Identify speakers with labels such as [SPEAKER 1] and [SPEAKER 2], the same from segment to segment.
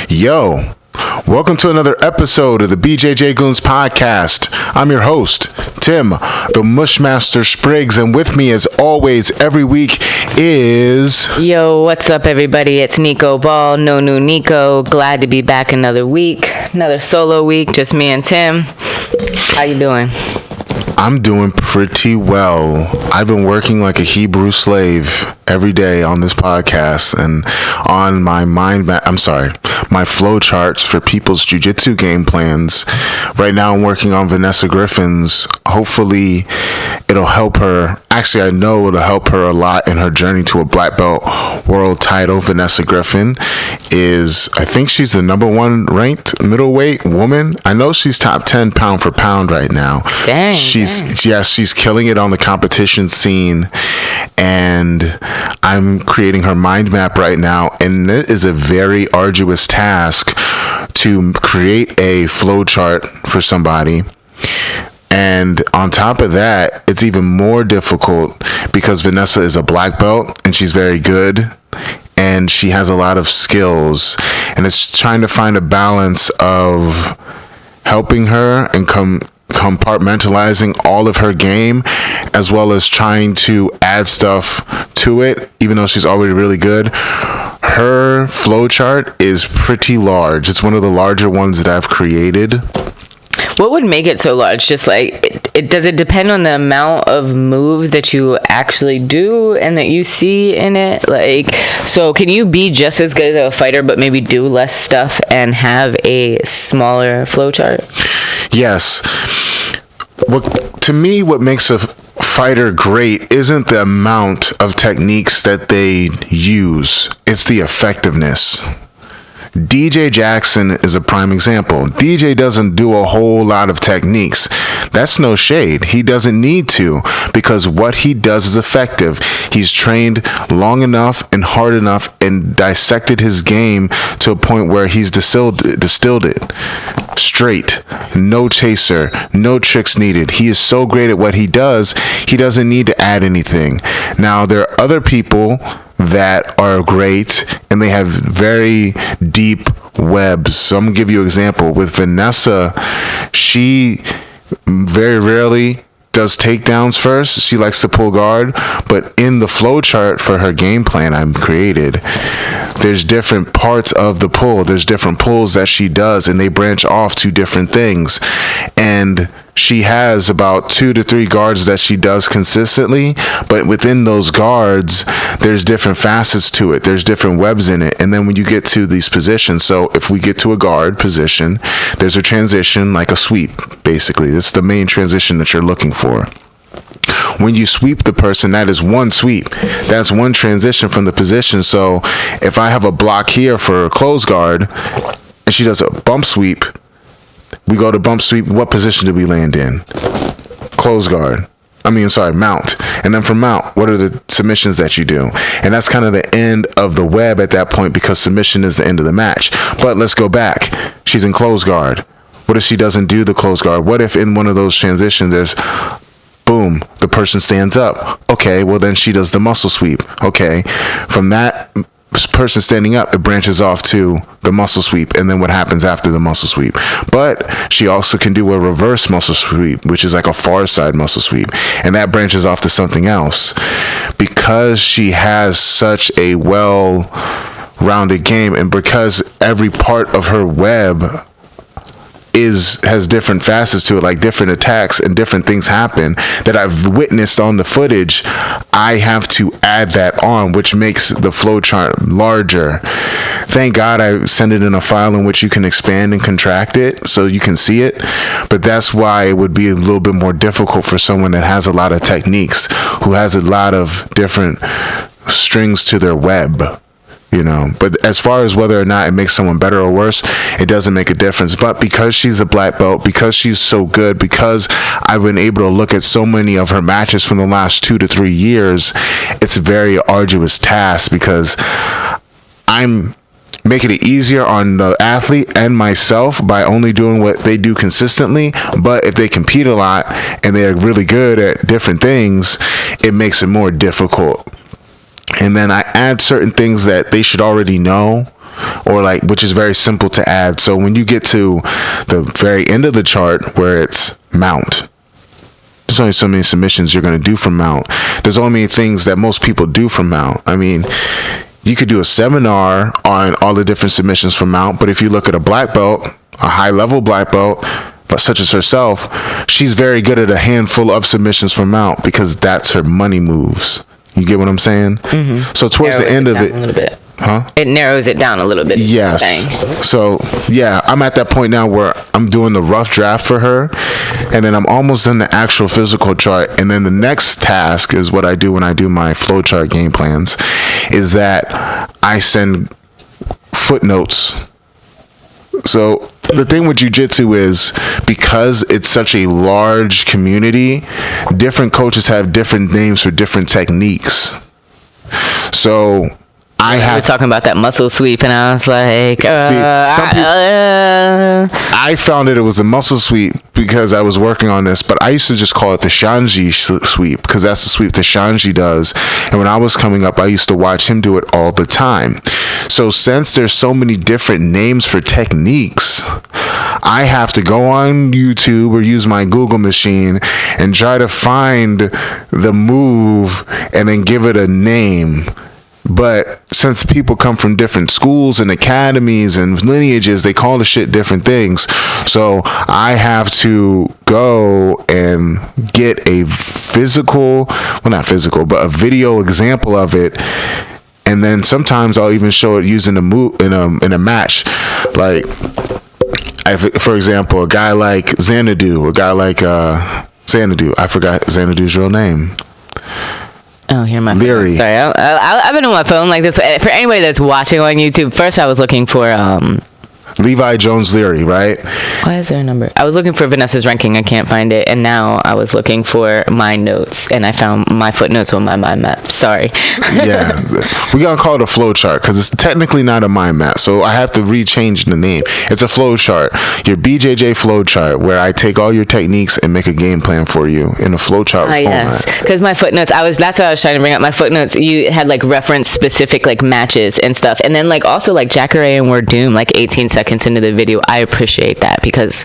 [SPEAKER 1] Yo, welcome to another episode of the Bjj Goons podcast. I'm your host, Tim, the MUSHMASTER Spriggs, and with me as always every week is...
[SPEAKER 2] Yo, what's up everybody? It's Nico Ball, no new Nico. Glad to be back another week, another solo week, just me and Tim. How you doing?
[SPEAKER 1] I'm doing pretty well. I've been working like a Hebrew slave every day on this podcast and on my my flow charts for people's jiu-jitsu game plans. Right now I'm working on Vanessa Griffin's. Hopefully it'll help her. Actually, I know it'll help her a lot in her journey to a black belt world title. Vanessa Griffin is, I think she's the number one ranked middleweight woman. I know she's top 10 pound for pound right now.
[SPEAKER 2] Dang.
[SPEAKER 1] She's killing it on the competition scene, and I'm creating her mind map right now, and it is a very arduous task to create a flow chart for somebody. And on top of that, it's even more difficult because Vanessa is a black belt and she's very good and she has a lot of skills, and it's trying to find a balance of helping her and compartmentalizing all of her game, as well as trying to add stuff to it, even though she's already really good. Her flow chart is pretty large. It's one of the larger ones that I've created.
[SPEAKER 2] What would make it so large? Just like, does it depend on the amount of moves that you actually do and that you see in it? Like, so can you be just as good as a fighter but maybe do less stuff and have a smaller flow chart?
[SPEAKER 1] Yes. To me, what makes a fighter great isn't the amount of techniques that they use. It's the effectiveness. DJ Jackson is a prime example. DJ doesn't do a whole lot of techniques. That's no shade. He doesn't need to, because what he does is effective. He's trained long enough and hard enough and dissected his game to a point where he's distilled it straight. No chaser, no tricks needed. He is so great at what he does, he doesn't need to add anything. Now, there are other people that are great and they have very deep webs. So I'm gonna give you an example. With Vanessa, she very rarely does takedowns first. She likes to pull guard, but in the flow chart for her game plan I've created, there's different parts of the pull. There's different pulls that she does, and they branch off to different things. And she has about 2 to 3 guards that she does consistently, but within those guards, there's different facets to it. There's different webs in it. And then when you get to these positions, so if we get to a guard position, there's a transition like a sweep, basically. It's the main transition that you're looking for. When you sweep the person, that is one sweep. That's one transition from the position. So if I have a block here for a close guard and she does a bump sweep, we go to bump sweep. What position do we land in? Close guard. Mount. And then from mount, what are the submissions that you do? And that's kind of the end of the web at that point, because submission is the end of the match. But let's go back. She's in close guard. What if she doesn't do the close guard? What if in one of those transitions there's boom, the person stands up? Okay, well then she does the muscle sweep. Okay, from that person standing up, it branches off to the muscle sweep, and then what happens after the muscle sweep. But she also can do a reverse muscle sweep, which is like a far side muscle sweep, and that branches off to something else. Because she has such a well-rounded game, and because every part of her web has different facets to it, like different attacks and different things happen that I've witnessed on the footage, I have to add that on, which makes the flow chart larger. Thank God I send it in a file in which you can expand and contract it so you can see it. But that's why it would be a little bit more difficult for someone that has a lot of techniques, who has a lot of different strings to their web. But as far as whether or not it makes someone better or worse, it doesn't make a difference. But because she's a black belt, because she's so good, because I've been able to look at so many of her matches from the last 2 to 3 years, it's a very arduous task, because I'm making it easier on the athlete and myself by only doing what they do consistently. But if they compete a lot and they're really good at different things, it makes it more difficult. And then I add certain things that they should already know or like, which is very simple to add. So when you get to the very end of the chart where it's mount, there's only so many submissions you're going to do from mount. There's only many things that most people do from mount. I mean, you could do a seminar on all the different submissions from mount, but if you look at a black belt, a high level black belt, but such as herself, she's very good at a handful of submissions from mount because that's her money moves. You get what I'm saying? Mm-hmm. So towards the end of it,
[SPEAKER 2] a little bit.
[SPEAKER 1] Huh?
[SPEAKER 2] It narrows it down a little bit.
[SPEAKER 1] Yes. So, yeah, I'm at that point now where I'm doing the rough draft for her, and then I'm almost in the actual physical chart. And then the next task is what I do when I do my flowchart game plans, is that I send footnotes. So the thing with jiu-jitsu is, because it's such a large community, different coaches have different names for different techniques. So I have...
[SPEAKER 2] We're talking about that muscle sweep, and I was like,
[SPEAKER 1] I found it was a muscle sweep because I was working on this, but I used to just call it the Shanji Sweep because that's the sweep that Shanji does. And when I was coming up, I used to watch him do it all the time. So since there's so many different names for techniques, I have to go on YouTube or use my Google machine and try to find the move and then give it a name. But since people come from different schools and academies and lineages, they call the shit different things. So I have to go and get a not physical, but a video example of it. And then sometimes I'll even show it using a move in a match. Like, for example, a guy like Xanadu, Xanadu. I forgot Xanadu's real name.
[SPEAKER 2] Oh, here my
[SPEAKER 1] Leary.
[SPEAKER 2] Sorry, I've been on my phone like this. For anybody that's watching on YouTube, first I was looking for
[SPEAKER 1] Levi Jones Leary, right?
[SPEAKER 2] Why is there a number? I was looking for Vanessa's ranking. I can't find it. And now I was looking for my notes, and I found my footnotes on my mind map. Sorry.
[SPEAKER 1] Yeah. We got to call it a flow chart because it's technically not a mind map. So I have to rechange the name. It's a flow chart. Your BJJ flow chart, where I take all your techniques and make a game plan for you in a flow chart format.
[SPEAKER 2] Yes. Because my footnotes, that's what I was trying to bring up. My footnotes, you had like reference specific like matches and stuff. And then like also like Jacare and Wardum, like 18 seconds into the video. I appreciate that because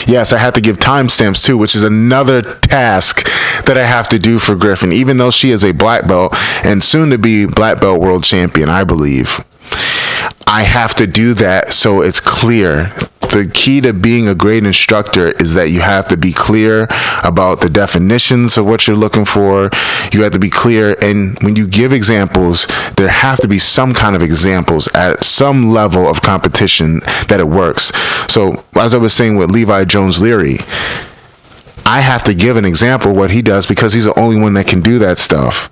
[SPEAKER 1] yes, I have to give timestamps too, which is another task that I have to do for Griffin, even though she is a black belt and soon to be black belt world champion, I believe. I have to do that so it's clear. The key to being a great instructor is that you have to be clear about the definitions of what you're looking for. You have to be clear, and when you give examples, there have to be some kind of examples at some level of competition that it works. So as I was saying with Levi Jones Leary, I have to give an example of what he does because he's the only one that can do that stuff.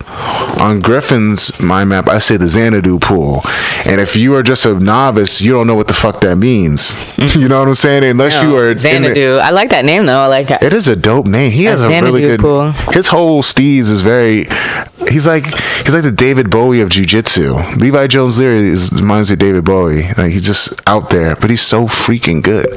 [SPEAKER 1] On Griffin's mind map, I say the Xanadu pool. And if you are just a novice, you don't know what the fuck that means. You know what I'm saying? Unless you are...
[SPEAKER 2] Xanadu. I like that name, though. I like that.
[SPEAKER 1] It is a dope name. He has a really good... Pool. His whole steez is very... He's like the David Bowie of jiu-jitsu. Levi Jones Leary reminds me of David Bowie. Like, he's just out there, but he's so freaking good.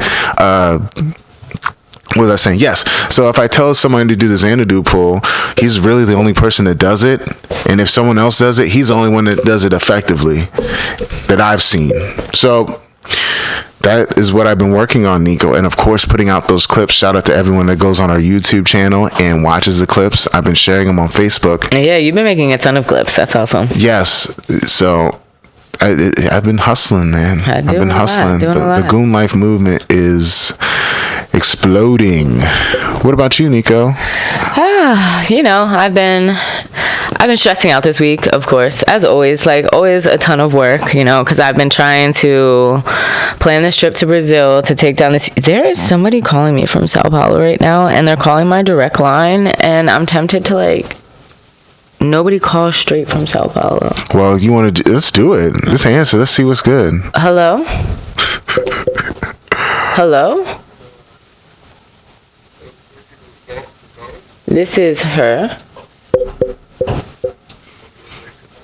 [SPEAKER 1] What was I saying? Yes. So if I tell someone to do the Xanadu pull, he's really the only person that does it. And if someone else does it, he's the only one that does it effectively that I've seen. So that is what I've been working on, Nico. And of course, putting out those clips. Shout out to everyone that goes on our YouTube channel and watches the clips. I've been sharing them on Facebook.
[SPEAKER 2] Yeah, you've been making a ton of clips. That's awesome.
[SPEAKER 1] Yes. So I've been hustling, man. I've been hustling. The Goon Life movement is exploding. What about you, Nico?
[SPEAKER 2] I've been stressing out this week, of course, as always. Like always, a ton of work, because I've been trying to plan this trip to Brazil to take down this. There is somebody calling me from Sao Paulo right now, and they're calling my direct line, and I'm tempted to nobody calls straight from Sao Paulo.
[SPEAKER 1] Well, you want to? Let's do it. Let's answer. Let's see what's good.
[SPEAKER 2] Hello. Hello. This is her.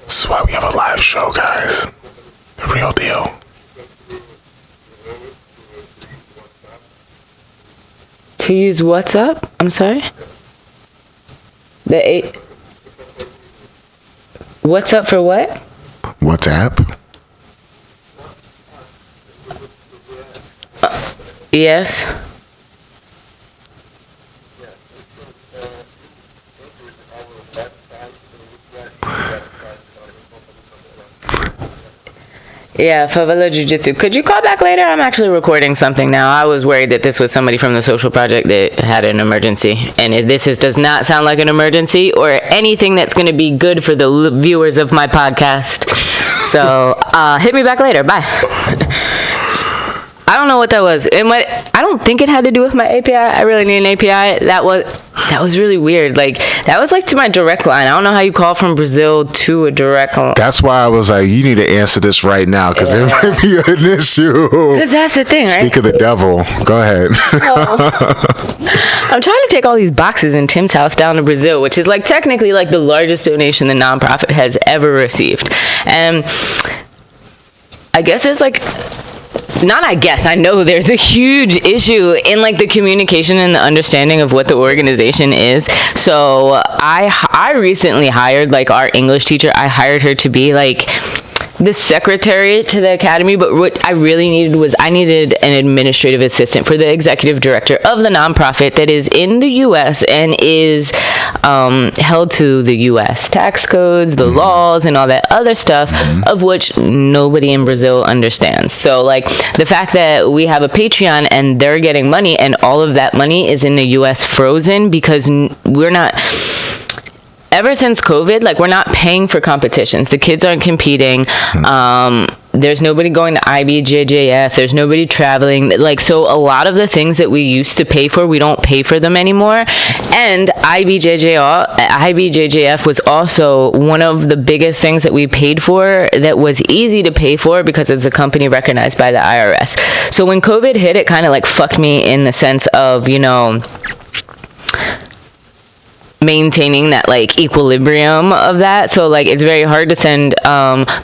[SPEAKER 1] This is why we have a live show, guys. The real deal.
[SPEAKER 2] To use WhatsApp? I'm sorry? What's up for what?
[SPEAKER 1] WhatsApp.
[SPEAKER 2] Yes. Yeah, Favela Jiu-Jitsu. Could you call back later? I'm actually recording something now. I was worried that this was somebody from the social project that had an emergency. And if does not sound like an emergency or anything that's going to be good for the viewers of my podcast. So, hit me back later. Bye. I don't know what that was. I don't think it had to do with my API. I really need an API. That was really weird. Like, that was like to my direct line. I don't know how you call from Brazil to a direct line.
[SPEAKER 1] That's why I was like, you need to answer this right now, because it might be an issue.
[SPEAKER 2] Because that's the thing, right?
[SPEAKER 1] Speak of the devil. Go ahead.
[SPEAKER 2] I'm trying to take all these boxes in Tim's house down to Brazil, which is like technically like the largest donation the nonprofit has ever received. And I guess there's like... I know there's a huge issue in like the communication and the understanding of what the organization is. So I recently hired like our English teacher. I hired her to be like the secretary to the academy, but what I really needed was I needed an administrative assistant for the executive director of the nonprofit that is in the U.S. and is held to the U.S. tax codes, the laws, and all that other stuff, of which nobody in Brazil understands. So, like, the fact that we have a Patreon and they're getting money and all of that money is in the U.S. frozen because we're not... Ever since COVID, like, we're not paying for competitions. The kids aren't competing. There's nobody going to IBJJF. There's nobody traveling. Like, so a lot of the things that we used to pay for, we don't pay for them anymore. And IBJJF was also one of the biggest things that we paid for that was easy to pay for because it's a company recognized by the IRS. So when COVID hit, it kind of, like, fucked me in the sense of, you know... maintaining that like equilibrium of that. So like it's very hard to send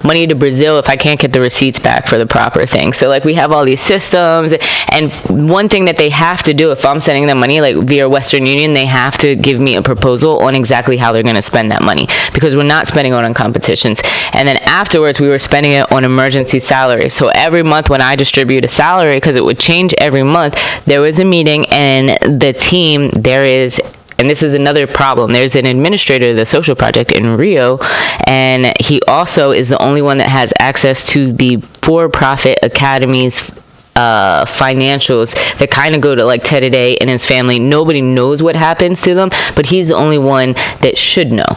[SPEAKER 2] money to Brazil if I can't get the receipts back for the proper thing. So like we have all these systems, and one thing that they have to do if I'm sending them money like via Western Union, they have to give me a proposal on exactly how they're going to spend that money, because we're not spending it on competitions. And then afterwards we were spending it on emergency salaries. So every month when I distribute a salary, because it would change every month, there was a meeting and the team, and this is another problem. There's an administrator of the social project in Rio, and he also is the only one that has access to the for-profit academy's financials that kind of go to like Ted Day and his family. Nobody knows what happens to them, but he's the only one that should know,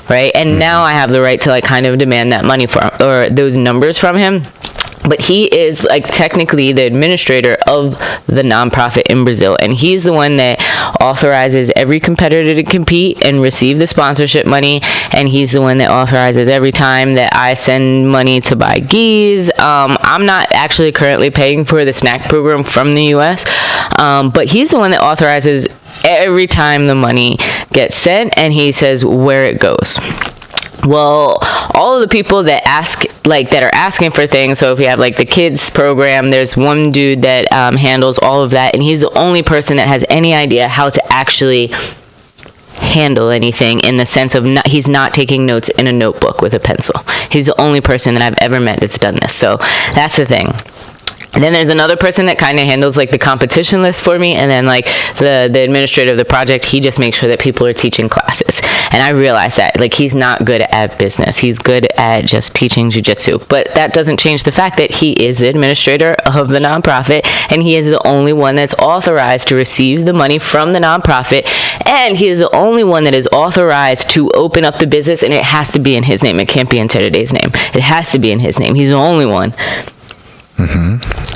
[SPEAKER 2] right? And now I have the right to like kind of demand that money or those numbers from him. But he is like technically the administrator of the nonprofit in Brazil, and he's the one that authorizes every competitor to compete and receive the sponsorship money, and he's the one that authorizes every time that I send money to buy gis. I'm not actually currently paying for the snack program from the US, but he's the one that authorizes every time the money gets sent, and he says where it goes. Well, all of the people that are asking for things, so if we have like the kids program, there's one dude that handles all of that, and he's the only person that has any idea how to actually handle anything, in the sense of he's not taking notes in a notebook with a pencil. He's the only person that I've ever met that's done this. So that's the thing. And then there's another person that kind of handles like the competition list for me, and then like the administrator of the project, he just makes sure that people are teaching classes. And I realize that like he's not good at business, he's good at just teaching jiu-jitsu, but that doesn't change the fact that he is the administrator of the nonprofit, and he is the only one that's authorized to receive the money from the nonprofit, and he is the only one that is authorized to open up the business, and it has to be in his name. It can't be in Teddy's name. It has to be in his name. He's the only one.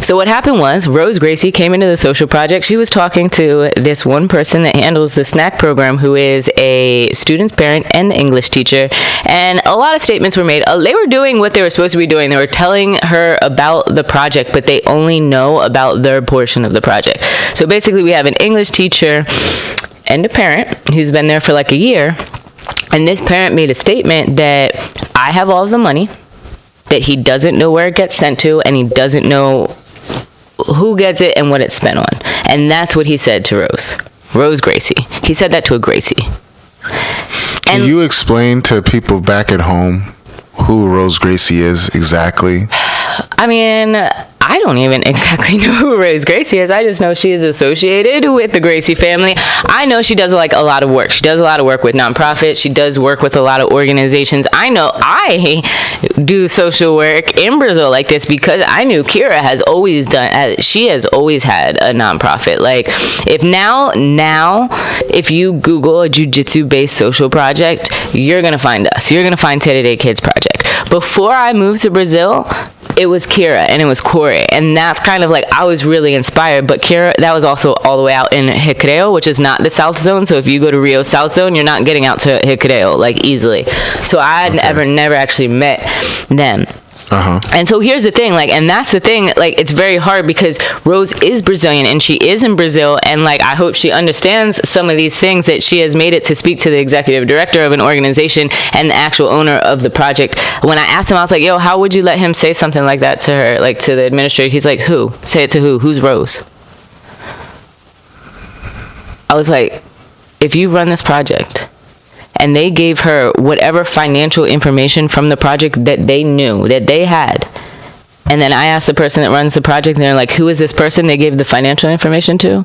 [SPEAKER 2] So what happened was Rose Gracie came into the social project. She was talking to this one person that handles the snack program, who is a student's parent and the English teacher, and a lot of statements were made. They were doing what they were supposed to be doing. They were telling her about the project, but they only know about their portion of the project. So basically we have an English teacher and a parent who's been there for like a year, and this parent made a statement that I have all of the money, that he doesn't know where it gets sent to, and he doesn't know who gets it and what it's spent on. And that's what he said to Rose Gracie. He said that to a Gracie.
[SPEAKER 1] Can you explain to people back at home who Rose Gracie is exactly?
[SPEAKER 2] I mean, I I don't even exactly know who Rose Gracie is. I just know she is associated with the Gracie family. I know she does like a lot of work. She does a lot of work with nonprofits. She does work with a lot of organizations. I know I do social work in Brazil like this because I knew Kira has always done, she has always had a nonprofit. Like if now if you Google a jiu-jitsu based social project, you're going to find us. You're going to find Tererê Kids Project. Before I moved to Brazil, it was Kira and it was Corey, and that's kind of like I was really inspired. But Kira, that was also all the way out in Recreio, which is not the South Zone. So if you go to Rio South Zone, you're not getting out to Recreio like easily. So I had never actually met them. And so here's the thing, like, and that's the thing, like, it's very hard because Rose is Brazilian and she is in Brazil, and like I hope she understands some of these things, that she has made it to speak to the executive director of an organization and the actual owner of the project. When I asked him, I was like, yo, how would you let him say something like that to her, like to the administrator? He's like, who? Say it to who? Who's Rose? I was like, if you run this project and they gave her whatever financial information from the project that they knew, that they had, and then I asked the person that runs the project, and they're like, who is this person they gave the financial information to?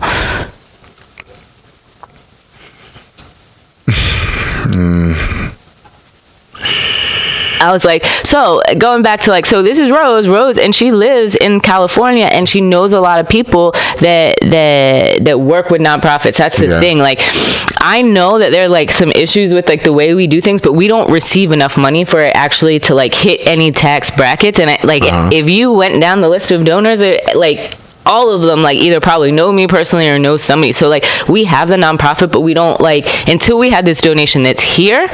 [SPEAKER 2] I was like, so going back to like, so this is Rose, and she lives in California, and she knows a lot of people that work with nonprofits. That's the thing. Like, I know that there are like some issues with like the way we do things, but we don't receive enough money for it actually to like hit any tax brackets. And if you went down the list of donors, like all of them like either probably know me personally or know somebody. So like we have the nonprofit, but we don't like, until we had this donation that's here,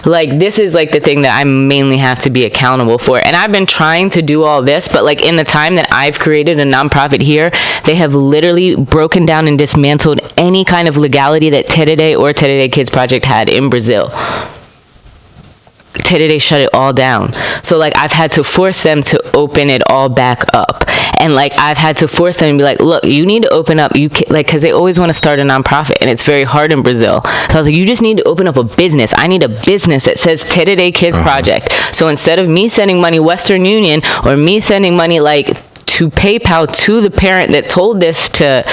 [SPEAKER 2] like this is like the thing that I mainly have to be accountable for. And I've been trying to do all this, but like in the time that I've created a nonprofit here, they have literally broken down and dismantled any kind of legality that Tererê or Tererê Kids Project had in Brazil. Tererê shut it all down. So like I've had to force them to open it all back up, and like I've had to force them to be like, look, you need to open up, you can, like, because they always want to start a nonprofit and it's very hard in Brazil. So I was like, you just need to open up a business. I need a business that says Tererê Kids Project. So instead of me sending money Western Union or me sending money like to PayPal to the parent that told this to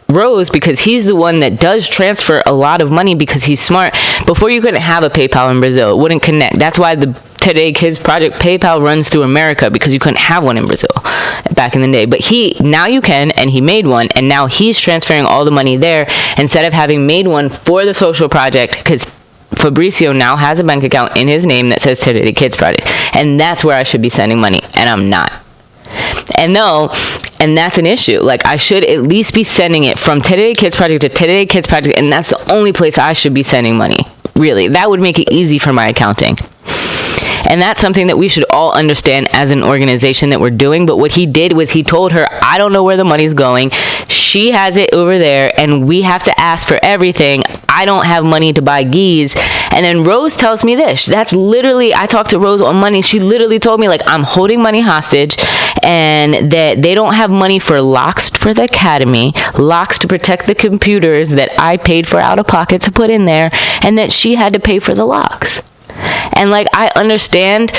[SPEAKER 2] Rose, because he's the one that does transfer a lot of money because he's smart. Before, you couldn't have a PayPal in Brazil. It wouldn't connect. That's why the Tererê Kids Project PayPal runs through America, because you couldn't have one in Brazil back in the day. But now you can, and he made one, and now he's transferring all the money there instead of having made one for the social project, because Fabricio now has a bank account in his name that says Tererê Kids Project, and that's where I should be sending money, and I'm not. And that's an issue. Like, I should at least be sending it from Tererê Kids Project to Tererê Kids Project, and that's the only place I should be sending money. Really, that would make it easy for my accounting. And that's something that we should all understand as an organization that we're doing. But what he did was he told her, I don't know where the money's going. She has it over there, and we have to ask for everything. I don't have money to buy gis. And then Rose tells me this. That's literally, I talked to Rose on Monday. She literally told me, like, I'm holding money hostage, and that they don't have money for locks for the academy, locks to protect the computers that I paid for out of pocket to put in there, and that she had to pay for the locks. And like, I understand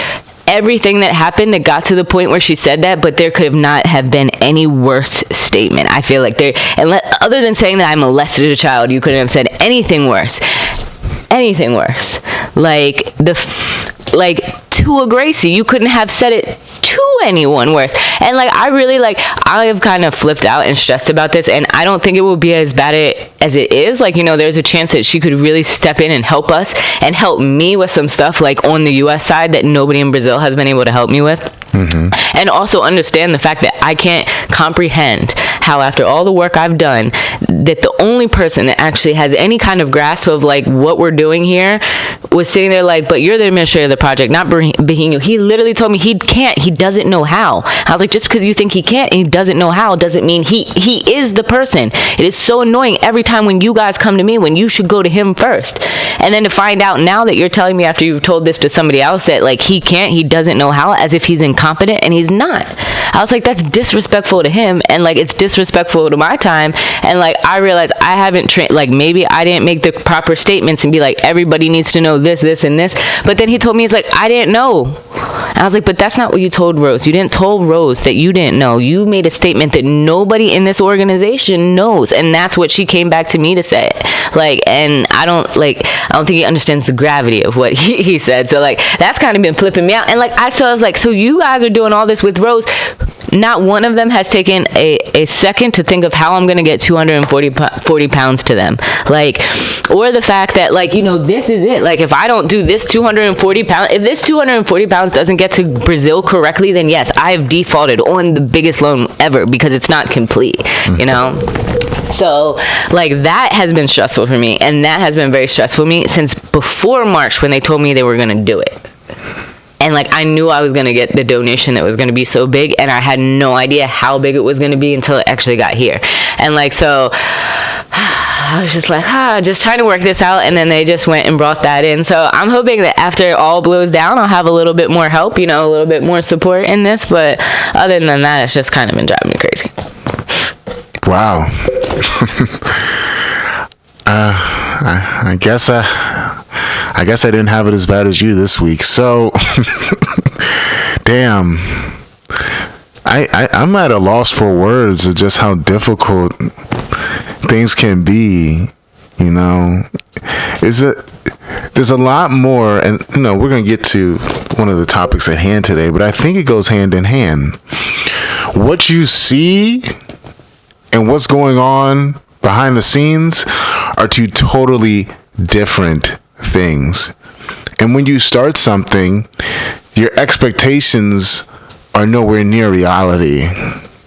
[SPEAKER 2] everything that happened that got to the point where she said that, but there could not have been any worse statement. I feel like other than saying that I molested a child, you couldn't have said anything worse. Anything worse. Like to a Gracie, you couldn't have said it to anyone worse. And like, I have kind of flipped out and stressed about this, and I don't think it will be as bad as it is. Like, you know, there's a chance that she could really step in and help us and help me with some stuff like on the US side that nobody in Brazil has been able to help me with. And also understand the fact that I can't comprehend how, after all the work I've done, that the only person that actually has any kind of grasp of like what we're doing here was sitting there like, but you're the administrator of the project, not Bjj. He literally told me he can't, he doesn't know how. I was like, just because you think he can't and he doesn't know how doesn't mean he is the person. It is so annoying every time when you guys come to me when you should go to him first. And then to find out now that you're telling me after you've told this to somebody else that like he can't, he doesn't know how, as if he's incompetent, and he's not. I was like, that's disrespectful to him, and like it's disrespectful to my time. And like I realized I haven't trained, like maybe I didn't make the proper statements and be like, everybody needs to know this, this, and this. But then he told me, he's like, I didn't know. And I was like, but that's not what you told Rose. You didn't tell Rose that you didn't know. You made a statement that nobody in this organization knows, and that's what she came back to me to say. Like, and I don't think he understands the gravity of what he said. So like that's kind of been flipping me out. And like I was like, so you guys are doing all this with Rose. Not one of them has taken a second to think of how I'm going to get 240 pounds to them. Like, or the fact that, like, you know, this is it. Like, if I don't do this 240 pounds, if this 240 pounds doesn't get to Brazil correctly, then yes, I have defaulted on the biggest loan ever because it's not complete, you know? So, like, that has been stressful for me. And that has been very stressful for me since before March when they told me they were going to do it. And like I knew I was going to get the donation that was going to be so big, and I had no idea how big it was going to be until it actually got here. And like, so I was just like, just trying to work this out. And then they just went and brought that in. So I'm hoping that after it all blows down, I'll have a little bit more help, you know, a little bit more support in this. But other than that, it's just kind of been driving me crazy.
[SPEAKER 1] Wow. I guess I didn't have it as bad as you this week. So, damn. I'm at a loss for words of just how difficult things can be. You know, there's a lot more, and you know, we're gonna get to one of the topics at hand today, but I think it goes hand in hand. What you see and what's going on behind the scenes are two totally different things. And when you start something, your expectations are nowhere near reality.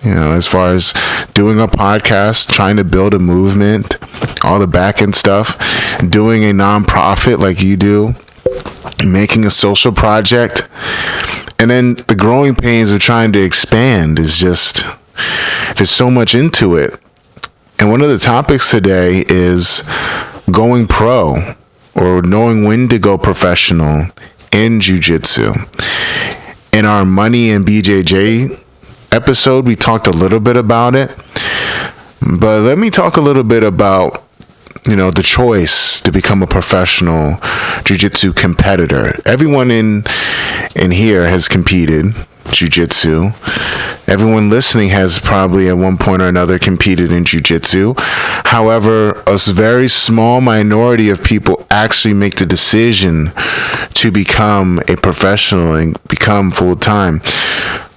[SPEAKER 1] You know, as far as doing a podcast, trying to build a movement, all the back end stuff, doing a nonprofit like you do, making a social project, and then the growing pains of trying to expand is just, there's so much into it. And one of the topics today is going pro, or knowing when to go professional in jiu-jitsu. In our Money and BJJ episode, we talked a little bit about it. But let me talk a little bit about, you know, the choice to become a professional jiu-jitsu competitor. Everyone in here has competed jiu-jitsu. Everyone listening has probably at one point or another competed in jiu-jitsu. However, a very small minority of people actually make the decision to become a professional and become full-time.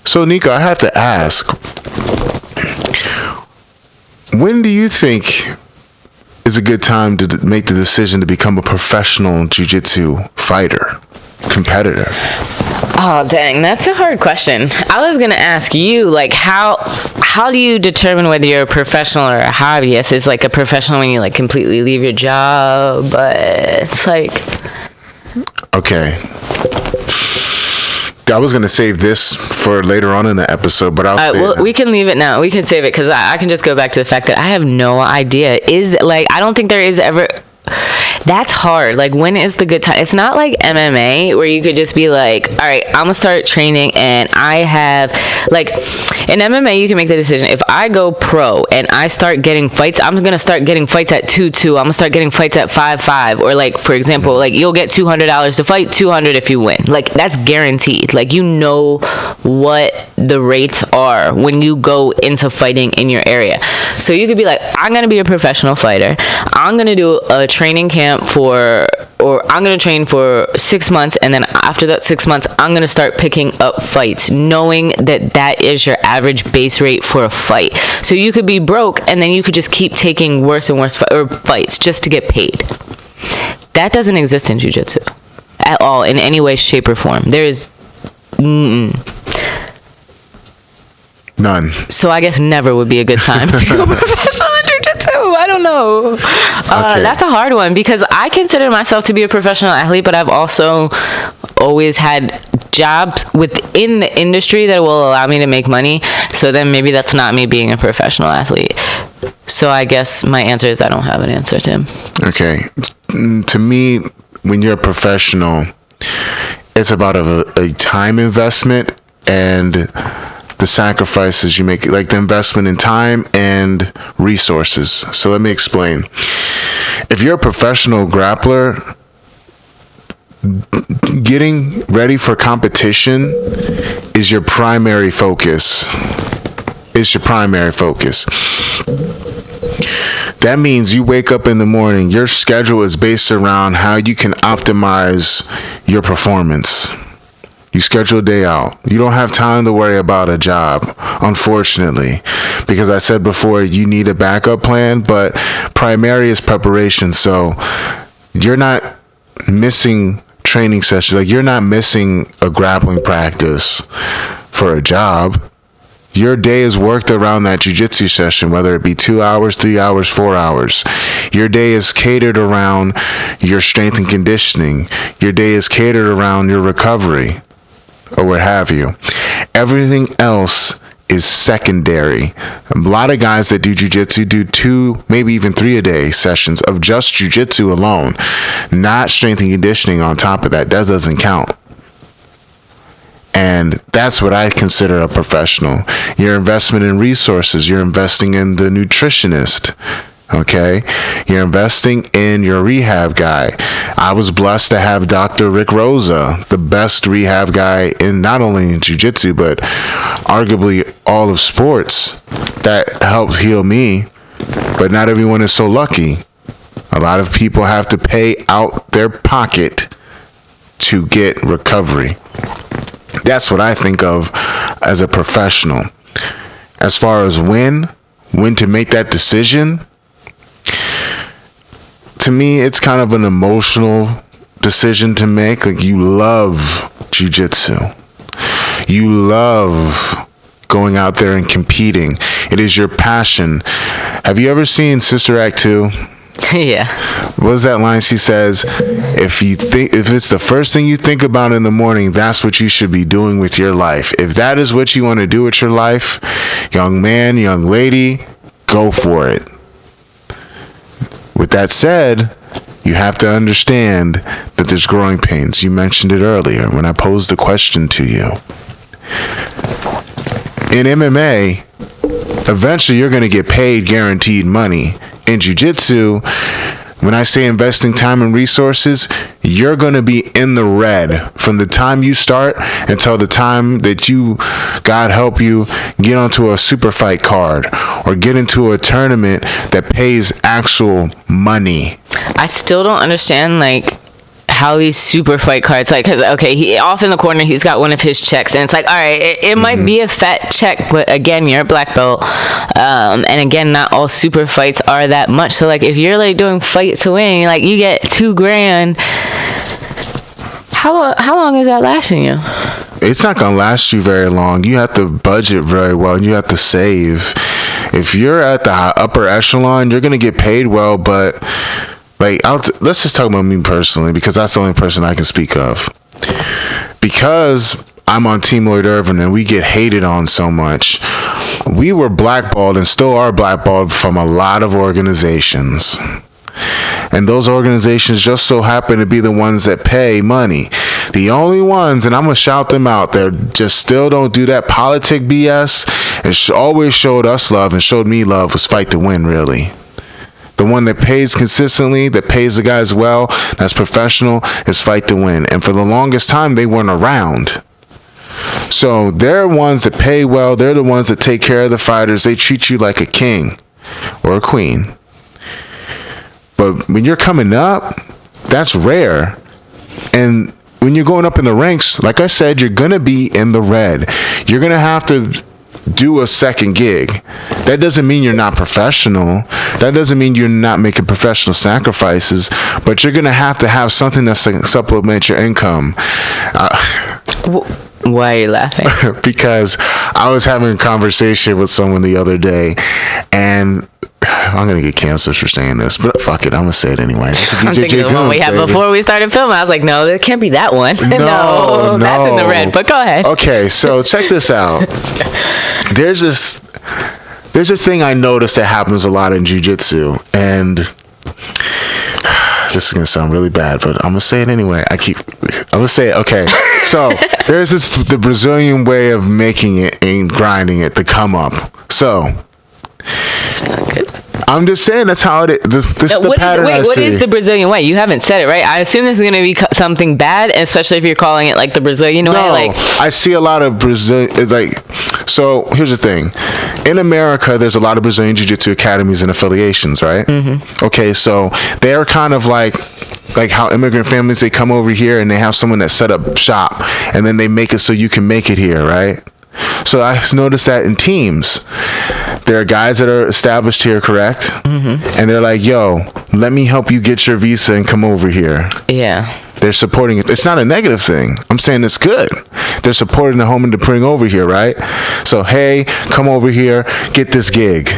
[SPEAKER 1] So, Nico, I have to ask, when do you think is a good time to make the decision to become a professional jiu-jitsu fighter, competitor?
[SPEAKER 2] Oh, dang, that's a hard question. I was going to ask you, like, how do you determine whether you're a professional or a hobbyist? Is like a professional when you like completely leave your job, but it's like...
[SPEAKER 1] Okay. I was going to save this for later on in the episode, but I'll say
[SPEAKER 2] well, we can leave it now. We can save it because I can just go back to the fact that I have no idea. I don't think there is ever... That's hard. Like, when is the good time? It's not like MMA where you could just be like, all right, I'm gonna start training, and I have, like, in MMA you can make the decision. If I go pro and I start getting fights, I'm gonna start getting fights at 2-2. I'm gonna start getting fights at 5-5. Or like, for example, like, you'll get $200 to fight, $200 if you win. Like, that's guaranteed. Like, you know what the rates are when you go into fighting in your area. So you could be like, I'm gonna be a professional fighter. I'm gonna do a training camp or I'm going to train for 6 months, and then after that 6 months, I'm going to start picking up fights, knowing that that is your average base rate for a fight. So you could be broke, and then you could just keep taking worse and worse fights just to get paid. That doesn't exist in jiu-jitsu at all, in any way, shape, or form. There is...
[SPEAKER 1] None.
[SPEAKER 2] So I guess never would be a good time to go professional in jiu-jitsu. I don't know. Okay. That's a hard one because I consider myself to be a professional athlete, but I've also always had jobs within the industry that will allow me to make money. So then maybe that's not me being a professional athlete. So I guess my answer is I don't have an answer, Tim.
[SPEAKER 1] Okay. To me, when you're a professional, it's about a time investment and the sacrifices you make, like the investment in time and resources. So let me explain. If you're a professional grappler, getting ready for competition is your primary focus. That means you wake up in the morning, your schedule is based around how you can optimize your performance. You schedule a day out. You don't have time to worry about a job, unfortunately, because I said before, you need a backup plan, but primary is preparation. So you're not missing training sessions. Like, you're not missing a grappling practice for a job. Your day is worked around that jiu-jitsu session, whether it be 2 hours, 3 hours, 4 hours. Your day is catered around your strength and conditioning. Your day is catered around your recovery, or what have you. Everything else is secondary. A lot of guys that do jiu-jitsu do 2, maybe even 3 a day sessions of just jiu-jitsu alone, not strength and conditioning on top of that. That doesn't count. And that's what I consider a professional. Your investment in resources, you're investing in the nutritionist, okay? You're investing in your rehab guy. I was blessed to have Dr. Rick Rosa, the best rehab guy in not only in jiu-jitsu, but arguably all of sports, that helped heal me. But not everyone is so lucky. A lot of people have to pay out their pocket to get recovery. That's what I think of as a professional. As far as when to make that decision, to me, it's kind of an emotional decision to make. Like, you love jiu-jitsu. You love going out there and competing. It is your passion. Have you ever seen Sister Act 2?
[SPEAKER 2] Yeah.
[SPEAKER 1] What was that line she says? If it's the first thing you think about in the morning, that's what you should be doing with your life. If that is what you want to do with your life, young man, young lady, go for it. With that said, you have to understand that there's growing pains. You mentioned it earlier when I posed the question to you. In MMA, eventually you're going to get paid guaranteed money. In jiu-jitsu, when I say investing time and resources, you're going to be in the red from the time you start until the time that you, God help you, get onto a super fight card or get into a tournament that pays actual money.
[SPEAKER 2] I still don't understand, like, how these super fight cards, like, because, okay, he off in the corner, he's got one of his checks, and it's like, all right, it might be a fat check, but again, you're a black belt, and again, not all super fights are that much. So, like, if you're like doing fight to win, like, you get $2,000. How long is that lasting you?
[SPEAKER 1] It's not gonna last you very long. You have to budget very well, and you have to save. If you're at the upper echelon, you're gonna get paid well, but like, let's just talk about me personally, because that's the only person I can speak of. Because I'm on Team Lloyd Irvin and we get hated on so much, we were blackballed and still are blackballed from a lot of organizations. And those organizations just so happen to be the ones that pay money. The only ones, and I'm going to shout them out, that just still don't do that politic BS and always showed us love and showed me love, was Fight to Win, really. The one that pays consistently, that pays the guys well, that's professional, is Fight to Win. And for the longest time, they weren't around. So they're ones that pay well. They're the ones that take care of the fighters. They treat you like a king or a queen. But when you're coming up, that's rare. And when you're going up in the ranks, like I said, you're going to be in the red. You're going to have to do a second gig. That doesn't mean you're not professional. That doesn't mean you're not making professional sacrifices, but you're going to have something that supplements your income.
[SPEAKER 2] Why are you laughing?
[SPEAKER 1] Because I was having a conversation with someone the other day, and I'm going to get canceled for saying this, but fuck it, I'm going to say it anyway.
[SPEAKER 2] I'm thinking the one we had before we started filming. I was like, no, it can't be that one. No, that's in the red, but go ahead.
[SPEAKER 1] Okay, so check this out. There's this thing I noticed that happens a lot in jiu-jitsu, and this is gonna sound really bad, but I'm gonna say it anyway. I'm gonna say it. Okay, so there's the Brazilian way of making it and grinding it to come up. So I'm just saying that's how it is. This is the pattern.
[SPEAKER 2] What is the Brazilian way? You haven't said it, right? I assume this is going to be something bad, especially if you're calling it like the Brazilian way. Like,
[SPEAKER 1] I see a lot of Brazilian. So here's the thing: in America, there's a lot of Brazilian Jiu-Jitsu academies and affiliations, right? Mm-hmm. Okay, so they're kind of like how immigrant families, they come over here and they have someone that set up shop, and then they make it so you can make it here, right? So I've noticed that in teams, there are guys that are established here, correct? Mm-hmm. And they're like, yo, let me help you get your visa and come over here.
[SPEAKER 2] Yeah.
[SPEAKER 1] They're supporting it. It's not a negative thing. I'm saying it's good. They're supporting the home and to bring over here, right? So, hey, come over here, get this gig.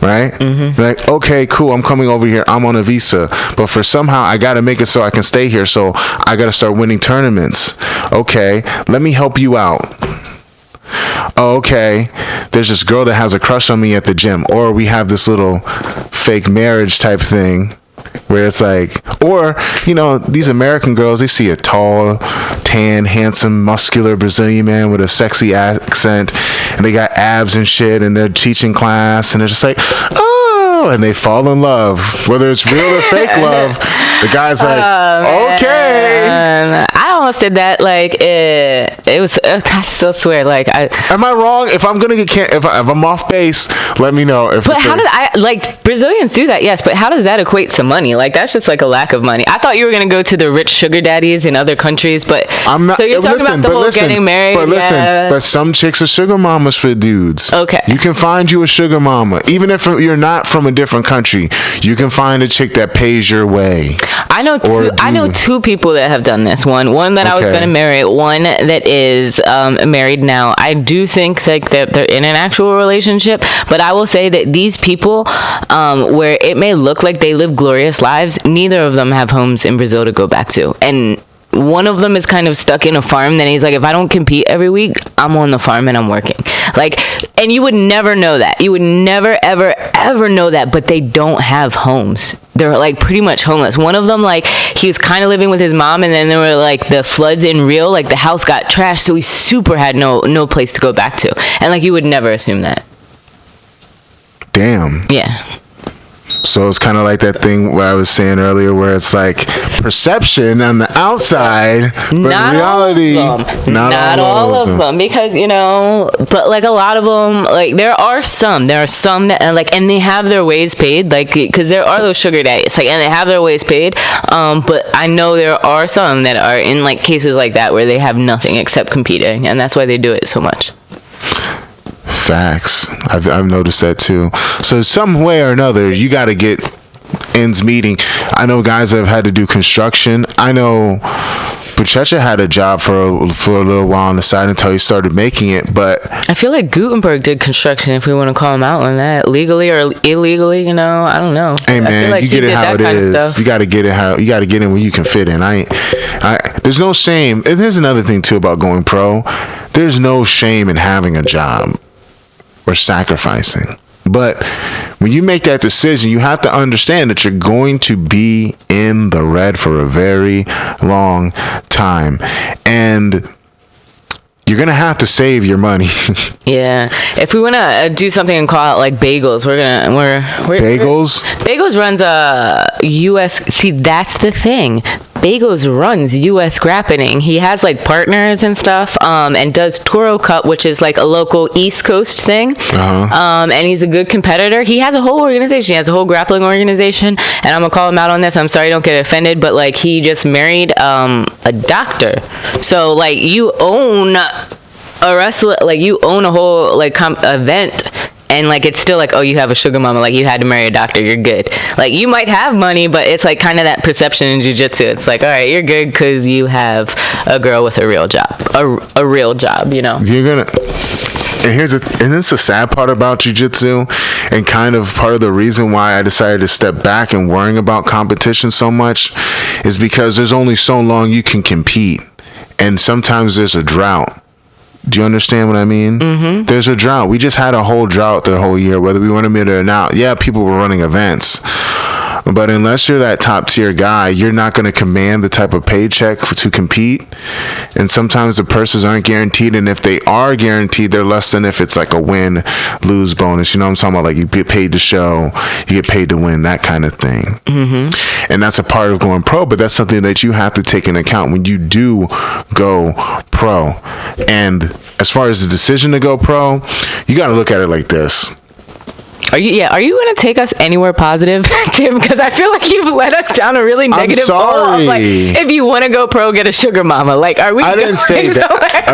[SPEAKER 1] Right? Mm-hmm. Like, okay, cool, I'm coming over here, I'm on a visa, but for somehow I gotta make it so I can stay here, so I gotta start winning tournaments. Okay, let me help you out. Okay, there's this girl that has a crush on me at the gym, or we have this little fake marriage type thing where it's like, or, you know, these American girls, they see a tall, tan, handsome, muscular Brazilian man with a sexy accent, and they got abs and shit, and they're teaching class, and they're just like, oh, and they fall in love, whether it's real or fake love. The guy's like, okay.
[SPEAKER 2] I almost did that. Like it was. I still swear. Like,
[SPEAKER 1] am I wrong? If I'm gonna get if I'm off base, let me know.
[SPEAKER 2] But how did Brazilians do that? Yes, but how does that equate to money? Like, that's just like a lack of money. I thought you were gonna go to the rich sugar daddies in other countries, but
[SPEAKER 1] I'm not.
[SPEAKER 2] So you're talking about the whole getting married.
[SPEAKER 1] But listen, but some chicks are sugar mamas for dudes.
[SPEAKER 2] Okay,
[SPEAKER 1] you can find you a sugar mama, even if you're not from a different country. You can find a chick that pays your way.
[SPEAKER 2] I know two people that have done this. One that I was going to marry, one that is married now. I do think like that they're in an actual relationship, but I will say that these people, where it may look like they live glorious lives, neither of them have homes in Brazil to go back to. And one of them is kind of stuck in a farm. Then he's like, if I don't compete every week, I'm on the farm and I'm working. Like, and you would never know that. You would never, ever, ever know that. But they don't have homes. They're like pretty much homeless. One of them, like, he was kind of living with his mom, and then there were like the floods in Rio. Like, the house got trashed, so he super had no place to go back to. And like, you would never assume that.
[SPEAKER 1] Damn.
[SPEAKER 2] Yeah.
[SPEAKER 1] So it's kind of like that thing where I was saying earlier, where it's like perception on the outside, but
[SPEAKER 2] not
[SPEAKER 1] reality,
[SPEAKER 2] not all of them, because, you know, but like a lot of them, like there are some that like, and they have their ways paid, like, because there are those sugar daddies, like, and they have their ways paid, but I know there are some that are in like cases like that where they have nothing except competing, and that's why they do it so much.
[SPEAKER 1] Facts. I've noticed that too. So some way or another, you got to get ends meeting. I know guys that have had to do construction. I know Bjj had a job for a little while on the side until he started making it. But
[SPEAKER 2] I feel like Gutenberg did construction, if we want to call him out on that, legally or illegally. You know, I don't know.
[SPEAKER 1] Hey man, I feel like you get it how it is. You got to get it how you got to get in where you can fit in. There's no shame. And here's another thing too about going pro. There's no shame in having a job or sacrificing. But when you make that decision, you have to understand that you're going to be in the red for a very long time, and you're gonna have to save your money.
[SPEAKER 2] Yeah, if we want to do something and call it like Bagels, we're Bagels runs a U.S. See, that's the thing. Bagels runs U.S. grappling. He has like partners and stuff, and does Toro Cup, which is like a local East Coast thing. And he's a good competitor. He has a whole organization. He has a whole grappling organization, and I'm gonna call him out on this. I'm sorry, don't get offended, but like he just married a doctor. So like you own a wrestler, like you own a whole like event. And, like, it's still like, oh, you have a sugar mama. Like, you had to marry a doctor. You're good. Like, you might have money, but it's, like, kind of that perception in jiu-jitsu. It's like, all right, you're good because you have a girl with a real job. A real job, you know?
[SPEAKER 1] You're going to... And this is the sad part about jiu-jitsu, and kind of part of the reason why I decided to step back and worrying about competition so much is because there's only so long you can compete. And sometimes there's a drought. Do you understand what I mean? Mm-hmm. There's a drought. We just had a whole drought the whole year, whether we want to admit it or not. Yeah, people were running events, But unless you're that top tier guy, you're not going to command the type of paycheck to compete. And sometimes the purses aren't guaranteed. And if they are guaranteed, they're less than if it's like a win lose bonus. You know what I'm talking about? Like you get paid to show, you get paid to win, that kind of thing. Mm-hmm. And that's a part of going pro, but that's something that you have to take into account when you do go pro. And as far as the decision to go pro, you got to look at it like this.
[SPEAKER 2] Are you going to take us anywhere positive, Tim? Because I feel like you've led us down a really negative hole of like, if you want to go pro, get a sugar mama. Like, are we?
[SPEAKER 1] I didn't say that.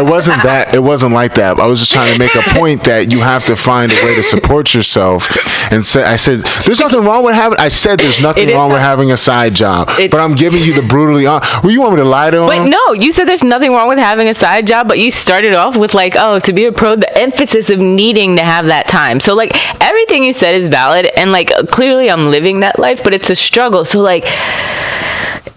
[SPEAKER 1] It wasn't like that. I was just trying to make a point that you have to find a way to support yourself. And I said, there's nothing wrong with having. I said there's nothing wrong with having a side job. But I'm giving you the brutally honest. Well, you want me to lie to him?
[SPEAKER 2] But no, you said there's nothing wrong with having a side job. But you started off with like, oh, to be a pro, the emphasis of needing to have that time. So like everything you said is valid, and like clearly I'm living that life, but it's a struggle. So like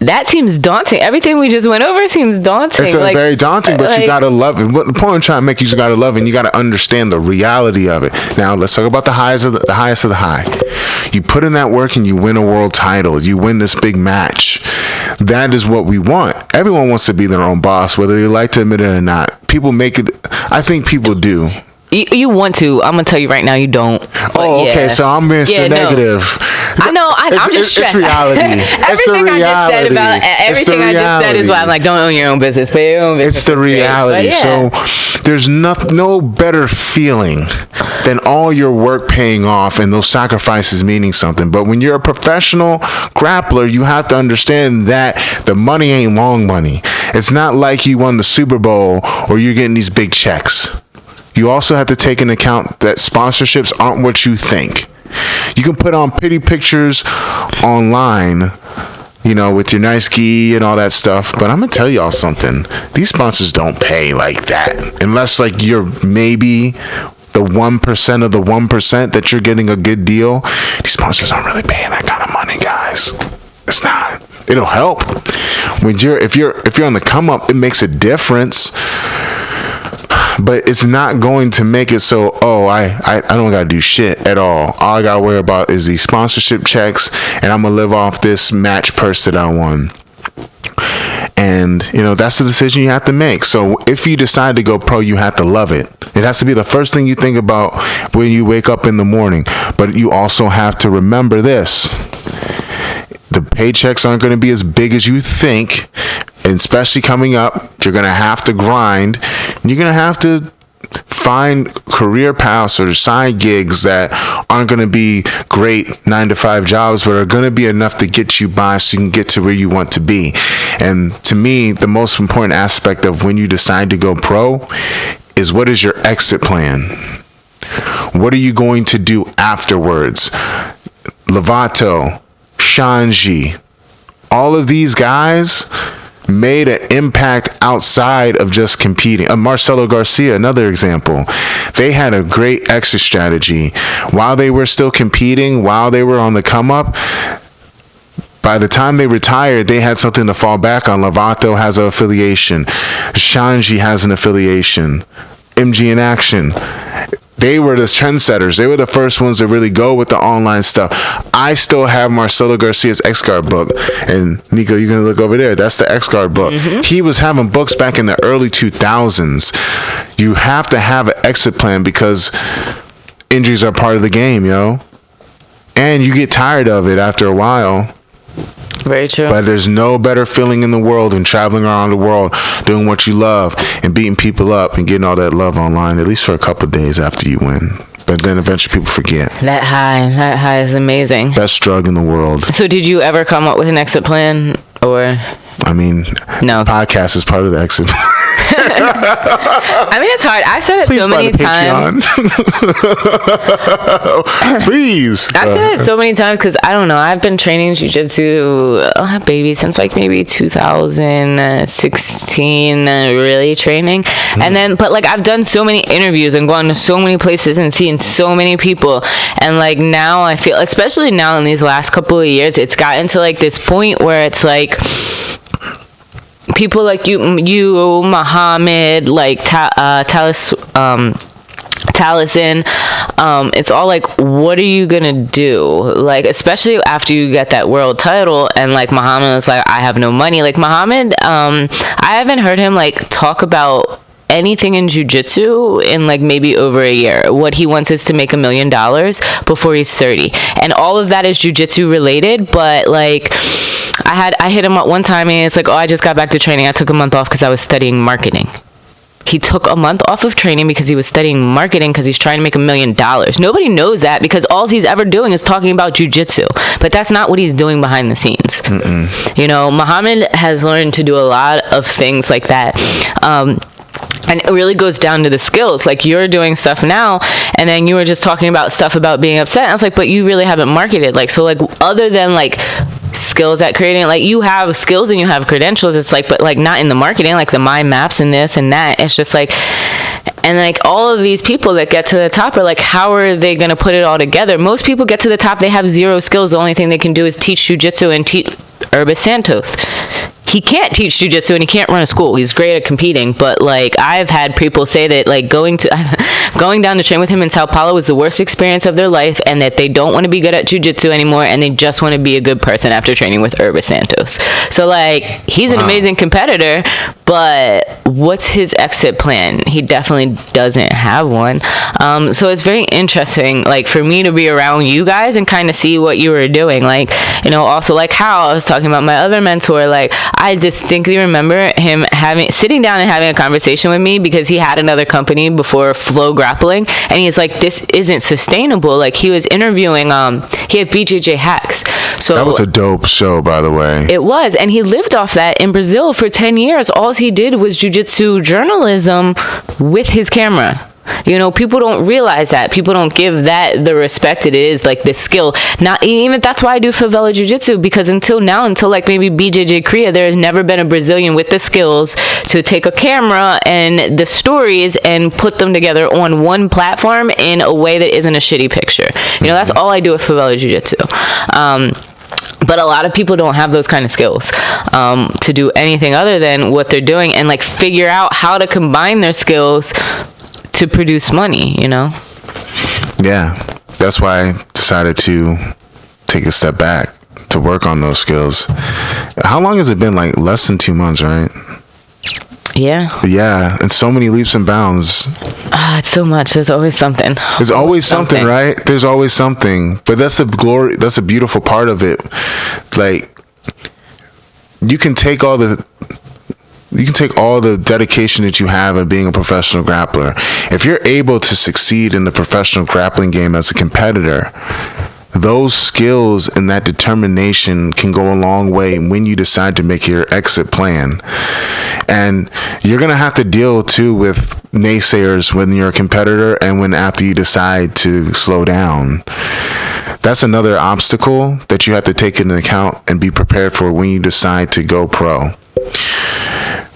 [SPEAKER 2] that seems daunting. Everything we just went over seems daunting.
[SPEAKER 1] It's
[SPEAKER 2] like,
[SPEAKER 1] very daunting, but you gotta love it. What the point I'm trying to make, you just gotta love it, and you gotta understand the reality of it. Now let's talk about the highest of the high. You put in that work and you win a world title. You win this big match. That is what we want. Everyone wants to be their own boss, whether they like to admit it or not. People make it. I think people do.
[SPEAKER 2] You want to. I'm gonna tell you right now, you don't.
[SPEAKER 1] Oh, okay. So I'm being negative.
[SPEAKER 2] I know. I'm just stressed.
[SPEAKER 1] It's reality.
[SPEAKER 2] Everything I just said about everything I just said is why I'm like, don't own your own business. Pay your own business.
[SPEAKER 1] It's the reality. So there's no better feeling than all your work paying off and those sacrifices meaning something. But when you're a professional grappler, you have to understand that the money ain't long money. It's not like you won the Super Bowl or you're getting these big checks. You also have to take into account that sponsorships aren't what you think. You can put on pretty pictures online, you know, with your nice gi and all that stuff. But I'm going to tell y'all something. These sponsors don't pay like that. Unless, like, you're maybe the 1% of the 1% that you're getting a good deal. These sponsors aren't really paying that kind of money, guys. It's not. It'll help. If you're on the come up, it makes a difference. But it's not going to make it so, I don't got to do shit at all. All I got to worry about is these sponsorship checks, and I'm going to live off this match purse that I won. And, you know, that's the decision you have to make. So if you decide to go pro, you have to love it. It has to be the first thing you think about when you wake up in the morning. But you also have to remember this. The paychecks aren't going to be as big as you think. And especially coming up, you're going to have to grind. You're going to have to find career paths or side gigs that aren't going to be great 9-to-5 jobs, but are going to be enough to get you by so you can get to where you want to be. And to me, the most important aspect of when you decide to go pro is, what is your exit plan? What are you going to do afterwards? Lovato, Shanji, all of these guys made an impact outside of just competing. Marcelo Garcia, another example. They had a great exit strategy. While they were still competing, while they were on the come up, by the time they retired, they had something to fall back on. Lovato has an affiliation. Shanji has an affiliation. MG in Action. They were the trendsetters. They were the first ones to really go with the online stuff. I still have Marcelo Garcia's X-Guard book. And Nico, you can look over there. That's the X-Guard book. Mm-hmm. He was having books back in the early 2000s. You have to have an exit plan because injuries are part of the game, yo. And you get tired of it after a while.
[SPEAKER 2] Very true.
[SPEAKER 1] But there's no better feeling in the world than traveling around the world, doing what you love, and beating people up and getting all that love online, at least for a couple of days after you win. But then eventually people forget.
[SPEAKER 2] That high is amazing.
[SPEAKER 1] Best drug in the world.
[SPEAKER 2] So did you ever come up with an exit plan, or?
[SPEAKER 1] I mean,
[SPEAKER 2] no.
[SPEAKER 1] This podcast is part of the exit plan.
[SPEAKER 2] I mean, it's hard. I've said it
[SPEAKER 1] Please
[SPEAKER 2] so many times.
[SPEAKER 1] Please.
[SPEAKER 2] I've said it so many times because I don't know. I've been training jiu-jitsu, baby, since like maybe 2016, really training. And then, but like I've done so many interviews and gone to so many places and seen so many people. And like now I feel, especially now in these last couple of years, it's gotten to like this point where it's like, people like you, Muhammad, like Taliesin, it's all like, what are you gonna do? Like, especially after you get that world title, and like Muhammad was like, I have no money. Like Muhammad, I haven't heard him like talk about anything in jiu-jitsu in like maybe over a year. What he wants is to make $1 million before he's 30, and all of that is jiu-jitsu related. But like, I hit him up one time and it's like, oh, I just got back to training. I took a month off because I was studying marketing. He took a month off of training because he was studying marketing because he's trying to make $1 million. Nobody knows that because all he's ever doing is talking about jiu-jitsu. But that's not what he's doing behind the scenes. You know, Muhammad has learned to do a lot of things like that. And it really goes down to the skills. Like, you're doing stuff now, and then you were just talking about stuff about being upset. And I was like, but you really haven't marketed. Like, so, like, other than, like, skills at creating, like, you have skills and you have credentials. It's like, but, like, not in the marketing, like the mind maps and this and that. It's just, like, and, like, all of these people that get to the top are, like, how are they going to put it all together? Most people get to the top, they have zero skills. The only thing they can do is teach jiu-jitsu and teach Herbis Santos. He can't teach jiu-jitsu and he can't run a school. He's great at competing, but like, I've had people say that like going down to train with him in Sao Paulo was the worst experience of their life, and that they don't want to be good at jiu-jitsu anymore, and they just want to be a good person after training with Herbis Santos. So like, he's an amazing competitor, but what's his exit plan? He definitely doesn't have one. So it's very interesting, like, for me to be around you guys and kind of see what you were doing. Like, you know, also like how I was talking about my other mentor, like, I distinctly remember him sitting down and having a conversation with me because he had another company before Flow Grappling, and he's like, this isn't sustainable. Like, he was interviewing, he had BJJ Hacks. So
[SPEAKER 1] that was a dope show, by the way.
[SPEAKER 2] It was, and he lived off that in Brazil for 10 years. All he did was jiu-jitsu journalism with his camera. You know, people don't realize that. People don't give that the respect it is, like the skill. Not even, that's why I do favela jiu-jitsu, because until like maybe BJJ Korea, there has never been a Brazilian with the skills to take a camera and the stories and put them together on one platform in a way that isn't a shitty picture. You know, that's all I do with favela jiu-jitsu. But a lot of people don't have those kind of skills to do anything other than what they're doing, and like figure out how to combine their skills to produce money, you know?
[SPEAKER 1] Yeah, that's why I decided to take a step back to work on those skills. How long has it been? Like less than 2 months, right? Yeah, and so many leaps and bounds.
[SPEAKER 2] It's so much. There's always something.
[SPEAKER 1] There's always something, right? There's always something. But that's the glory. That's the beautiful part of it. Like, you can take all the dedication that you have of being a professional grappler. If you're able to succeed in the professional grappling game as a competitor, those skills and that determination can go a long way when you decide to make your exit plan. And you're going to have to deal too with naysayers when you're a competitor and when after you decide to slow down. That's another obstacle that you have to take into account and be prepared for when you decide to go pro.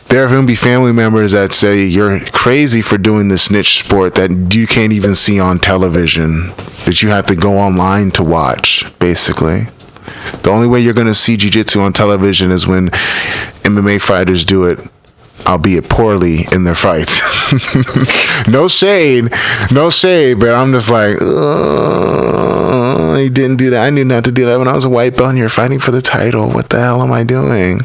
[SPEAKER 1] There are going to be family members that say you're crazy for doing this niche sport that you can't even see on television, that you have to go online to watch, basically. The only way you're going to see jiu-jitsu on television is when MMA fighters do it, albeit poorly, in their fights. No shade, but I'm just like, he didn't do that. I knew not to do that when I was a white belt and you're fighting for the title. What the hell am I doing?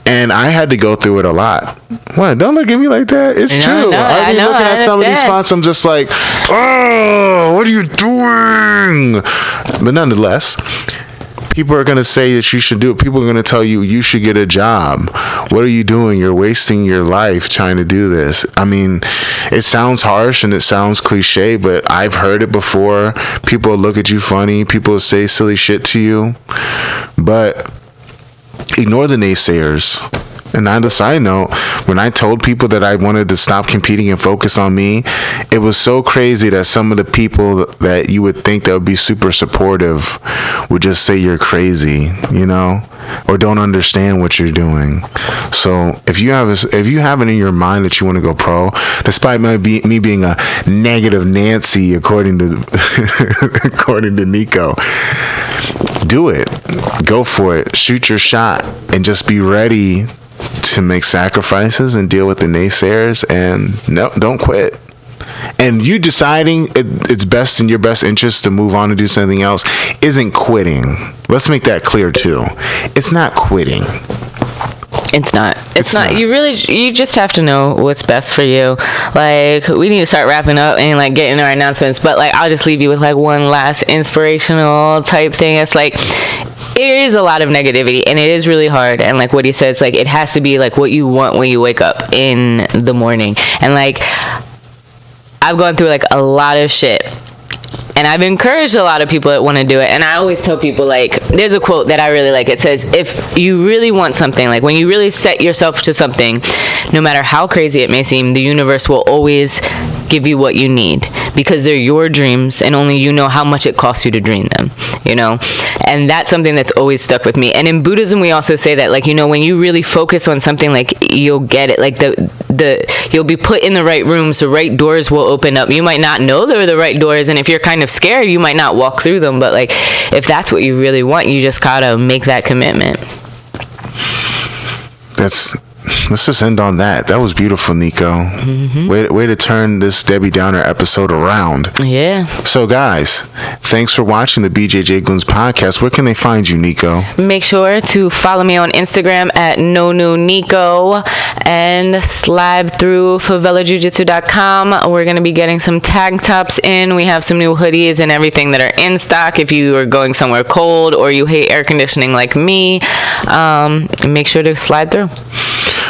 [SPEAKER 1] And I had to go through it a lot. What? Don't look at me like that. It's true. I mean, looking at some of these spots, I'm just like, oh, what are you doing? But nonetheless, people are going to say that you should do it. People are going to tell you you should get a job. What are you doing? You're wasting your life trying to do this. I mean, it sounds harsh and it sounds cliche, but I've heard it before. People look at you funny. People say silly shit to you. But ignore the naysayers. And on the side note, when I told people that I wanted to stop competing and focus on me, it was so crazy that some of the people that you would think that would be super supportive would just say you're crazy, you know, or don't understand what you're doing. So if you have it in your mind that you want to go pro, despite me being a negative Nancy, according to Nico, do it. Go for it. Shoot your shot and just be ready to make sacrifices and deal with the naysayers, and no, don't quit. and you deciding it's best in your best interest to move on and do something else isn't quitting. Let's make that clear too. It's not quitting.
[SPEAKER 2] It's not. It's not. You just have to know what's best for you. Like, we need to start wrapping up and like getting our announcements. But like, I'll just leave you with like one last inspirational type thing. It's like, there is a lot of negativity and it is really hard. And like what he says, like it has to be like what you want when you wake up in the morning. And like, I've gone through like a lot of shit. And I've encouraged a lot of people that want to do it. And I always tell people, like, there's a quote that I really like. It says, if you really want something, like when you really set yourself to something, no matter how crazy it may seem, the universe will always give you what you need, because they're your dreams and only you know how much it costs you to dream them, you know? And that's something that's always stuck with me. And in Buddhism, we also say that, like, you know, when you really focus on something, like, you'll get it. Like, you'll be put in the right rooms, the right doors will open up. You might not know they're the right doors, and if you're kind of scared, you might not walk through them. But, like, if that's what you really want, you just gotta make that commitment.
[SPEAKER 1] Let's just end on that. That was beautiful, Nico. Mm-hmm. Way to turn this Debbie Downer episode around.
[SPEAKER 2] Yeah.
[SPEAKER 1] So, guys, thanks for watching the Bjj Goons podcast. Where can they find you, Nico?
[SPEAKER 2] Make sure to follow me on Instagram at NoNewNico and slide through favelajujitsu.com. We're going to be getting some tank tops in. We have some new hoodies and everything that are in stock. If you are going somewhere cold or you hate air conditioning like me, make sure to slide through.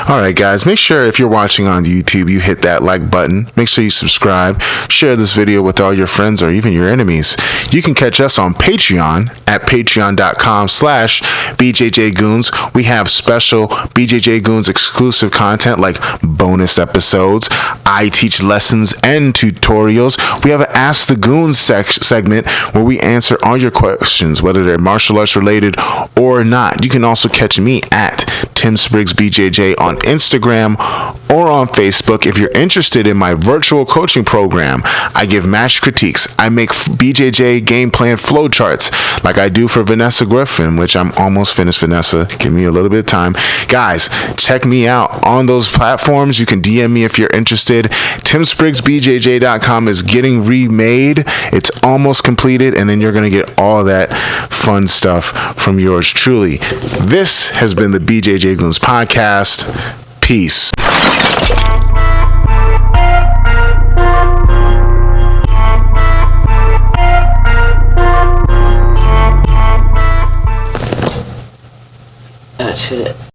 [SPEAKER 1] All right, guys, make sure if you're watching on YouTube, you hit that like button. Make sure you subscribe. Share this video with all your friends or even your enemies. You can catch us on Patreon at patreon.com/BJJ Goons. We have special BJJ Goons exclusive content like bonus episodes. I teach lessons and tutorials. We have an Ask the Goons segment where we answer all your questions, whether they're martial arts related or not. You can also catch me at Tim Spriggs BJJ on Instagram or on Facebook. If you're interested in my virtual coaching program, I give match critiques. I make BJJ game plan flow charts like I do for Vanessa Griffin, which I'm almost finished. Vanessa, give me a little bit of time. Guys, check me out on those platforms. You can DM me if you're interested. TimSpriggsBJJ.com is getting remade. It's almost completed, and then you're going to get all that fun stuff from yours truly. This has been the BJJ Goons podcast. Peace.